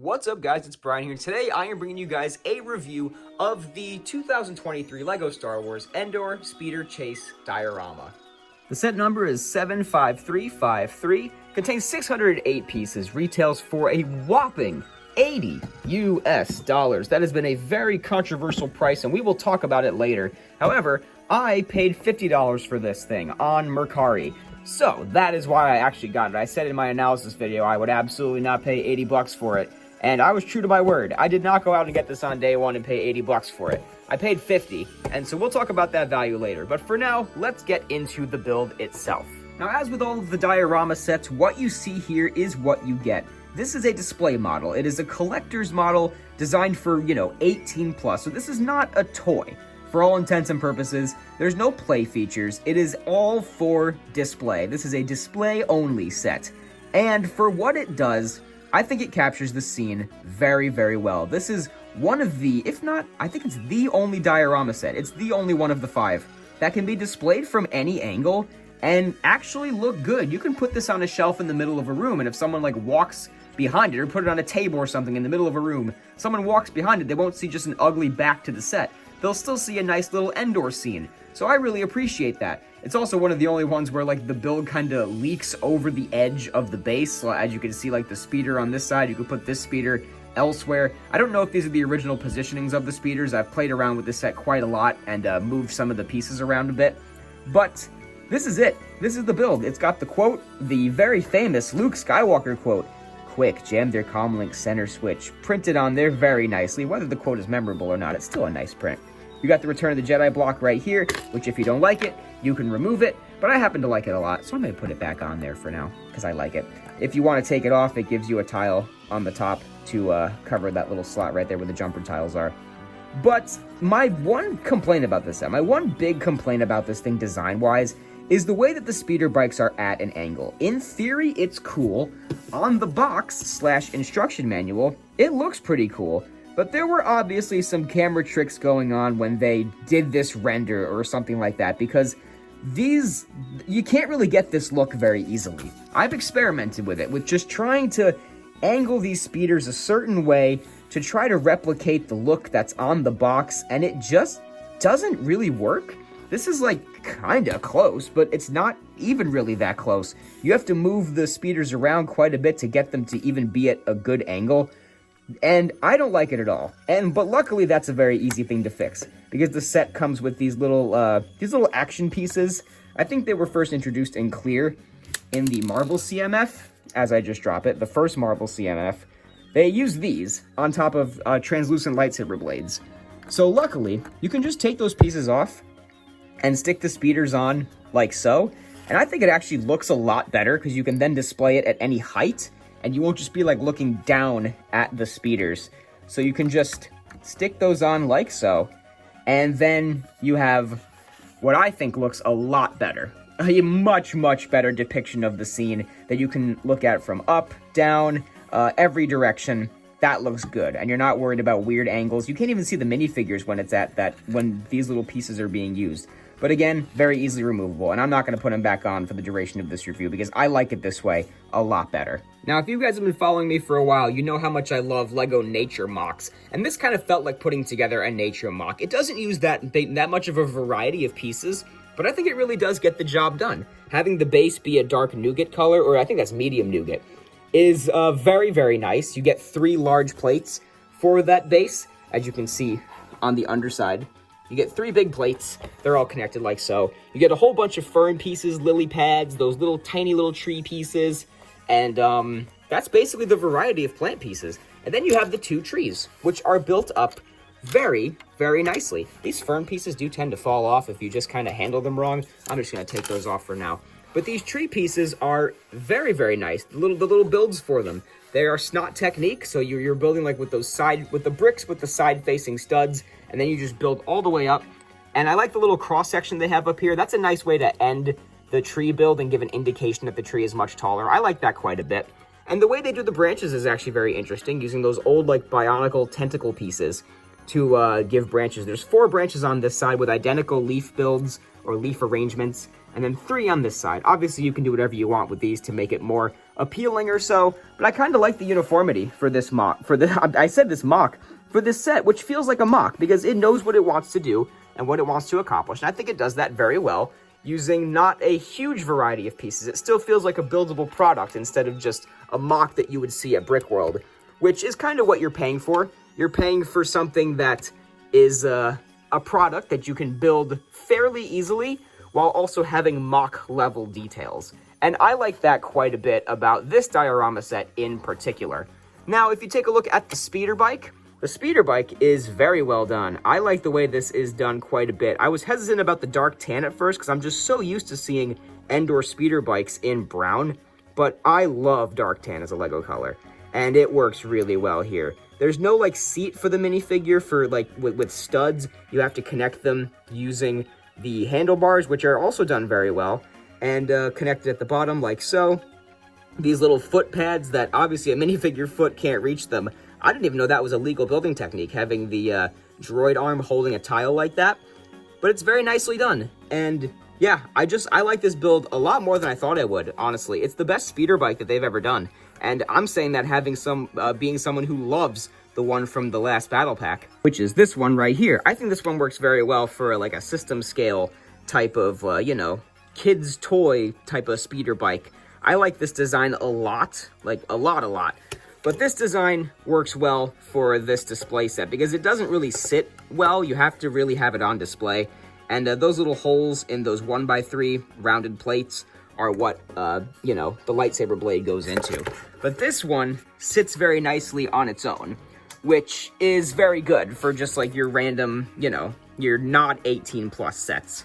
What's up, guys? It's Brian here. Today I am bringing you guys a review of the 2023 LEGO Star Wars Endor Speeder Chase diorama. The set number is 75353, contains 608 pieces, retails for a whopping $80 US. That has been a very controversial price, and we will talk about it later. However, I paid $50 for this thing on Mercari. So, that is why I actually got it. I said in my analysis video I would absolutely not pay 80 bucks for it. And I was true to my word. I did not go out and get this on day one and pay 80 bucks for it. I paid 50, and so we'll talk about that value later. But for now, let's get into the build itself. Now, as with all of the diorama sets, what you see here is what you get. This is a display model. It is a collector's model designed for, 18 plus. So this is not a toy. For all intents and purposes, there's no play features. It is all for display. This is a display-only set. And for what it does, I think it captures the scene very, very well. This is one of the, if not, I think it's the only diorama set. It's the only one of the 5 that can be displayed from any angle and actually look good. You can put this on a shelf in the middle of a room, and if someone walks behind it, or put it on a table or something in the middle of a room, someone walks behind it, they won't see just an ugly back to the set. They'll still see a nice little Endor scene. So I really appreciate that. It's also one of the only ones where the build kind of leaks over the edge of the base. So as you can see, the speeder on this side, you could put this speeder elsewhere. I don't know if these are the original positionings of the speeders. I've played around with this set quite a lot and moved some of the pieces around a bit. But this is it. This is the build. It's got the quote, the very famous Luke Skywalker quote, "Quick, jam their comlink center switch," printed on there very nicely. Whether the quote is memorable or not, it's still a nice print. You got the Return of the Jedi block right here, which if you don't like it, you can remove it, but I happen to like it a lot, so I'm going to put it back on there for now, because I like it. If you want to take it off, it gives you a tile on the top to cover that little slot right there where the jumper tiles are. But my one complaint about this set, my one big complaint about this thing design-wise, is the way that the speeder bikes are at an angle. In theory, it's cool. On the box/instruction manual, it looks pretty cool. But there were obviously some camera tricks going on when they did this render or something like that, because you can't really get this look very easily. I've experimented with it, with just trying to angle these speeders a certain way to try to replicate the look that's on the box, and it just doesn't really work. This is kinda close, but it's not even really that close. You have to move the speeders around quite a bit to get them to even be at a good angle. And I don't like it at all. But luckily that's a very easy thing to fix, because the set comes with these little action pieces. I think they were first introduced in clear in the Marvel CMF, as I just drop it, the first Marvel CMF. They use these on top of translucent lightsaber blades. So luckily, you can just take those pieces off and stick the speeders on like so. And I think it actually looks a lot better, because you can then display it at any height. And you won't just be looking down at the speeders. So you can just stick those on like so. And then you have what I think looks a lot better. A much, much better depiction of the scene that you can look at from up, down, every direction. That looks good. And you're not worried about weird angles. You can't even see the minifigures when it's when these little pieces are being used. But again, very easily removable, and I'm not going to put them back on for the duration of this review, because I like it this way a lot better. Now, if you guys have been following me for a while, you know how much I love LEGO nature mocks, and this kind of felt like putting together a nature mock. It doesn't use that much of a variety of pieces, but I think it really does get the job done. Having the base be a dark nougat color, or I think that's medium nougat, is very, very nice. You get 3 large plates for that base, as you can see on the underside. You get 3 big plates. They're all connected like so. You get a whole bunch of fern pieces, lily pads, those little tiny little tree pieces, and that's basically the variety of plant pieces. And then you have the 2 trees, which are built up very, very nicely. These fern pieces do tend to fall off if you just kind of handle them wrong. I'm just going to take those off for now. But these tree pieces are very, very nice. The little builds for them. They are snot technique, so you're building with the bricks with the side-facing studs, and then you just build all the way up. And I like the little cross-section they have up here. That's a nice way to end the tree build and give an indication that the tree is much taller. I like that quite a bit. And the way they do the branches is actually very interesting, using those old, bionicle tentacle pieces to give branches. There's 4 branches on this side with identical leaf builds or leaf arrangements, and then 3 on this side. Obviously, you can do whatever you want with these to make it more appealing or so, but I kind of like the uniformity for this mock, I said this mock, for this set, which feels like a mock, because it knows what it wants to do and what it wants to accomplish, and I think it does that very well, using not a huge variety of pieces. It still feels like a buildable product instead of just a mock that you would see at Brickworld, which is kind of what you're paying for. You're paying for something that is a product that you can build fairly easily while also having mock-level details. And I like that quite a bit about this diorama set in particular. Now, if you take a look at the speeder bike, the speeder bike is very well done. I like the way this is done quite a bit. I was hesitant about the dark tan at first because I'm just so used to seeing Endor speeder bikes in brown, but I love dark tan as a Lego color, and it works really well here. There's no, like, seat for the minifigure for, like, with studs. You have to connect them using the handlebars, which are also done very well, and connected at the bottom like so. These little foot pads that obviously a minifigure foot can't reach them. I didn't even know that was a legal building technique, having the droid arm holding a tile like that. But it's very nicely done. And yeah, I like this build a lot more than I thought I would, honestly. It's the best speeder bike that they've ever done. And I'm saying that having being someone who loves the one from the last battle pack, which is this one right here. I think this one works very well for like a system scale type of, you know, kids toy type of speeder bike. I like this design a lot, like a lot. But this design works well for this display set because it doesn't really sit well. You have to really have it on display. And those little holes in those 1x3 rounded plates are what, you know, the lightsaber blade goes into. But this one sits very nicely on its own, which is very good for just like your random, you know, your not 18 plus sets.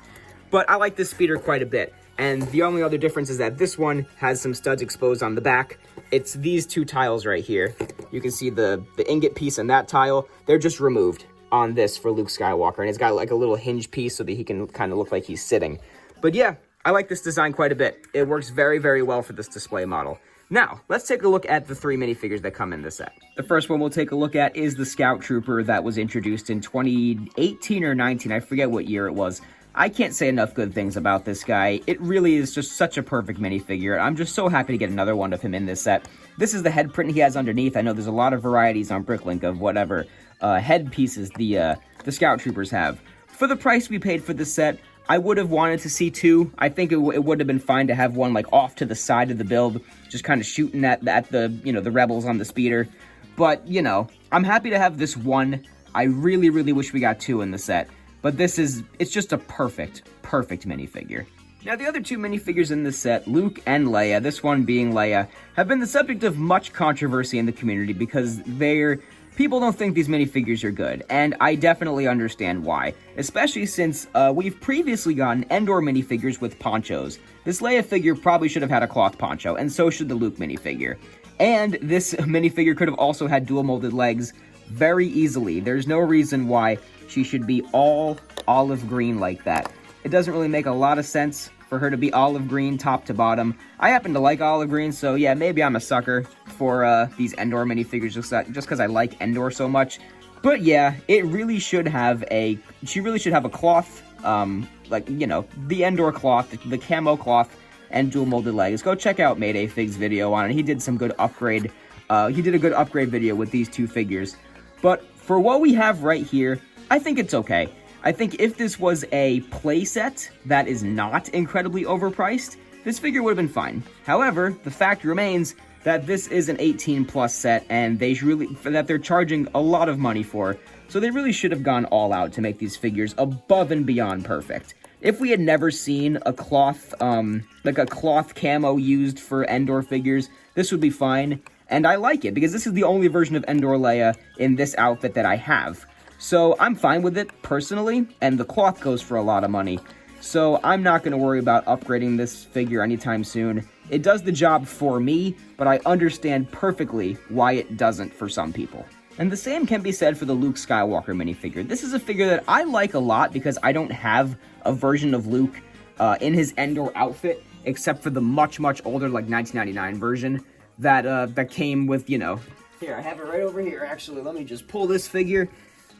But I like this speeder quite a bit. And the only other difference is that this one has some studs exposed on the back. It's these 2 tiles right here. You can see the ingot piece and that tile. They're just removed on this for Luke Skywalker. And it's got like a little hinge piece so that he can kind of look like he's sitting. But yeah, I like this design quite a bit. It works very, very well for this display model. Now, let's take a look at the 3 minifigures that come in this set. The first one we'll take a look at is the Scout Trooper that was introduced in 2018 or 19. I forget what year it was. I can't say enough good things about this guy. It really is just such a perfect minifigure. I'm just so happy to get another one of him in this set. This is the head print he has underneath. I know there's a lot of varieties on Bricklink of whatever head pieces the Scout Troopers have. For the price we paid for this set, I would have wanted to see 2. I think it would have been fine to have one like off to the side of the build, just kind of shooting at the, you know, the rebels on the speeder. But, you know, I'm happy to have this one. I really, really wish we got 2 in the set. But it's just a perfect minifigure. Now, the other 2 minifigures in this set, Luke and Leia, this one being Leia, have been the subject of much controversy in the community because people don't think these minifigures are good, and I definitely understand why, especially since we've previously gotten Endor minifigures with ponchos. This Leia figure probably should have had a cloth poncho, and so should the Luke minifigure. And this minifigure could have also had dual molded legs very easily. There's no reason why she should be all olive green like that. It doesn't really make a lot of sense for her to be olive green top to bottom. I happen to like olive green, so yeah, maybe I'm a sucker for these Endor minifigures just because I like Endor so much. But yeah, she really should have a cloth, like, you know, the Endor cloth, the camo cloth, and dual molded legs. Go check out Mayday Fig's video on it. He did some good upgrade. He did a good upgrade video with these 2 figures. But for what we have right here, I think it's okay. I think if this was a playset that is not incredibly overpriced, this figure would have been fine. However, the fact remains that this is an 18 plus set and they're charging a lot of money for, so they really should have gone all out to make these figures above and beyond perfect. If we had never seen a cloth, like a cloth camo used for Endor figures, this would be fine. And I like it because this is the only version of Endor Leia in this outfit that I have. So I'm fine with it personally, and the cloth goes for a lot of money. So I'm not going to worry about upgrading this figure anytime soon. It does the job for me, but I understand perfectly why it doesn't for some people. And the same can be said for the Luke Skywalker minifigure. This is a figure that I like a lot because I don't have a version of Luke in his Endor outfit, except for the much, much older, like 1999 version that came with, you know... Here, I have it right over here, actually. Let me just pull this figure.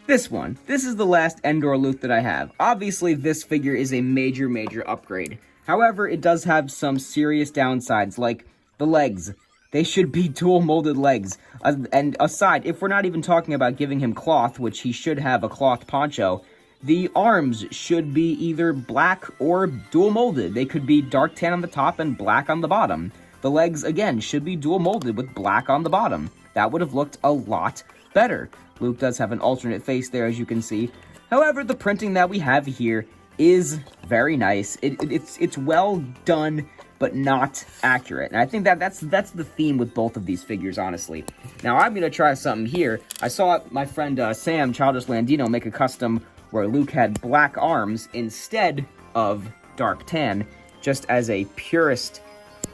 This one. This is the last Endor loot that I have. Obviously, this figure is a major, major upgrade. However, it does have some serious downsides, like the legs. They should be dual molded legs. And aside, if we're not even talking about giving him cloth, which he should have a cloth poncho, the arms should be either black or dual molded. They could be dark tan on the top and black on the bottom. The legs, again, should be dual molded with black on the bottom. That would have looked a lot better. Luke does have an alternate face there, as you can see. However, the printing that we have here is very nice. It's well done, but not accurate. And I think that's the theme with both of these figures, honestly. Now, I'm going to try something here. I saw my friend Sam, Childish Landino, make a custom where Luke had black arms instead of dark tan, just as a purist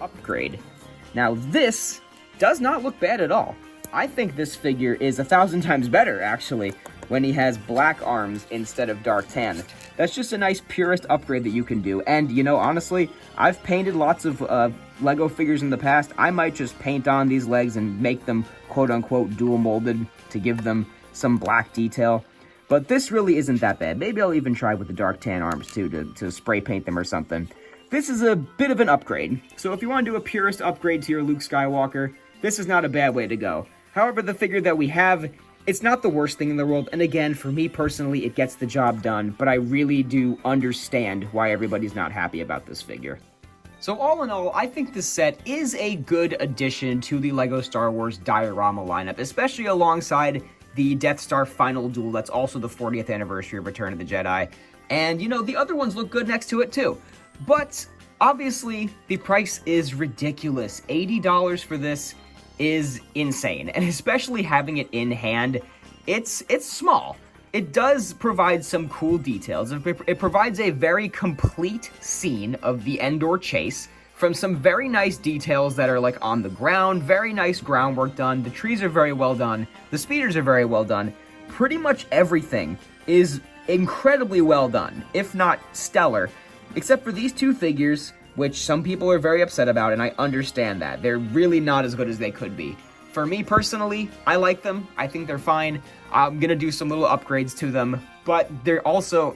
upgrade. Now, this does not look bad at all. I think this figure is 1,000 times better, actually, when he has black arms instead of dark tan. That's just a nice purist upgrade that you can do. And, you know, honestly, I've painted lots of Lego figures in the past. I might just paint on these legs and make them quote-unquote dual molded to give them some black detail. But this really isn't that bad. Maybe I'll even try with the dark tan arms, too, to spray paint them or something. This is a bit of an upgrade. So if you want to do a purist upgrade to your Luke Skywalker, this is not a bad way to go. However, the figure that we have, it's not the worst thing in the world, and again, for me personally, it gets the job done, but I really do understand why everybody's not happy about this figure. So all in all, I think this set is a good addition to the LEGO Star Wars diorama lineup, especially alongside the Death Star Final Duel that's also the 40th anniversary of Return of the Jedi, and, you know, the other ones look good next to it too. But, obviously, the price is ridiculous. $80 for this is insane, and especially having it in hand, it's small. It does provide some cool details. It provides a very complete scene of the Endor chase from some very nice details that are like on the ground, very nice groundwork done. The trees are very well done. The speeders are very well done. Pretty much everything is incredibly well done, if not stellar, except for these two figures, which some people are very upset about, and I understand that. They're really not as good as they could be. For me personally, I like them. I think they're fine. I'm gonna do some little upgrades to them, but they're also,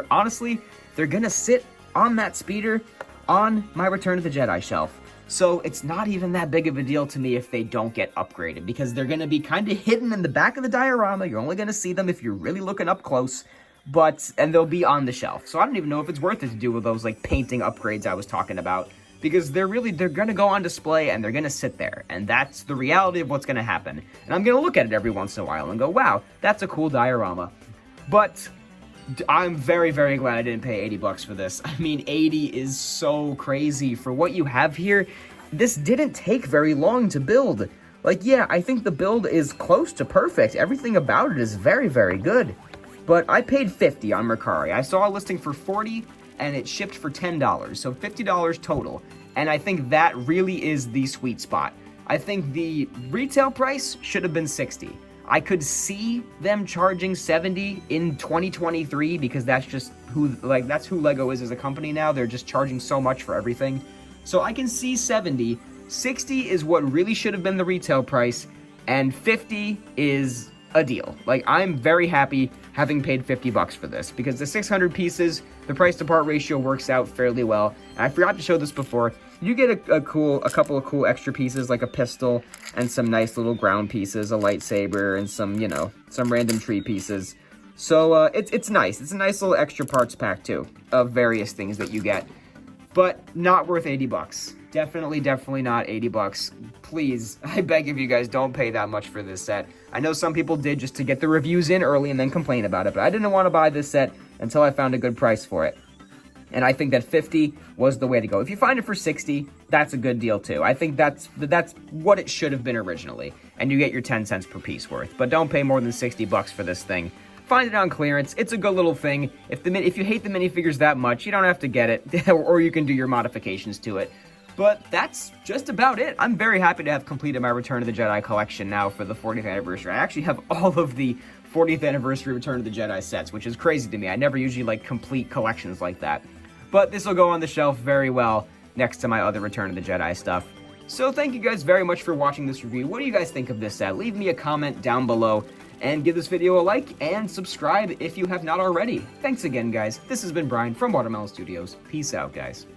honestly, they're gonna sit on that speeder on my Return of the Jedi shelf. So it's not even that big of a deal to me if they don't get upgraded, because they're gonna be kind of hidden in the back of the diorama. You're only gonna see them if you're really looking up close. And they'll be on the shelf. So I don't even know if it's worth it to do with those, like, painting upgrades I was talking about. Because they're gonna go on display and they're gonna sit there. And that's the reality of what's gonna happen. And I'm gonna look at it every once in a while and go, wow, that's a cool diorama. But I'm very, very glad I didn't pay 80 bucks for this. I mean, 80 is so crazy. For what you have here, this didn't take very long to build. Like, yeah, I think the build is close to perfect. Everything about it is very, very good. But I paid $50 on Mercari. I saw a listing for $40, and it shipped for $10, so $50 total. And I think that really is the sweet spot. I think the retail price should have been $60. I could see them charging $70 in 2023, because that's just that's who LEGO is as a company now. They're just charging so much for everything. So I can see $70. $60 is what really should have been the retail price, and $50 is a deal. Like, I'm very happy having paid 50 bucks for this, because the 600 pieces, the price to part ratio works out fairly well. And I forgot to show this before. You get a couple of cool extra pieces, like a pistol and some nice little ground pieces, a lightsaber, and some, you know, some random tree pieces. So it's nice. It's a nice little extra parts pack too of various things that you get, but not worth 80 bucks. Definitely not 80 bucks. Please, I beg of you guys, don't pay that much for this set. I know some people did just to get the reviews in early and then complain about it, but I didn't want to buy this set until I found a good price for it. And I think that 50 was the way to go. If you find it for 60, that's a good deal too. I think that's what it should have been originally, and you get your 10 cents per piece worth. But don't pay more than 60 bucks for this thing. Find it on clearance. It's a good little thing. If you hate the minifigures that much, you don't have to get it, or you can do your modifications to it. But that's just about it. I'm very happy to have completed my Return of the Jedi collection now for the 40th anniversary. I actually have all of the 40th anniversary Return of the Jedi sets, which is crazy to me. I never usually like complete collections like that. But this will go on the shelf very well next to my other Return of the Jedi stuff. So thank you guys very much for watching this review. What do you guys think of this set? Leave me a comment down below. And give this video a like and subscribe if you have not already. Thanks again, guys. This has been Brian from Watermelon Studios. Peace out, guys.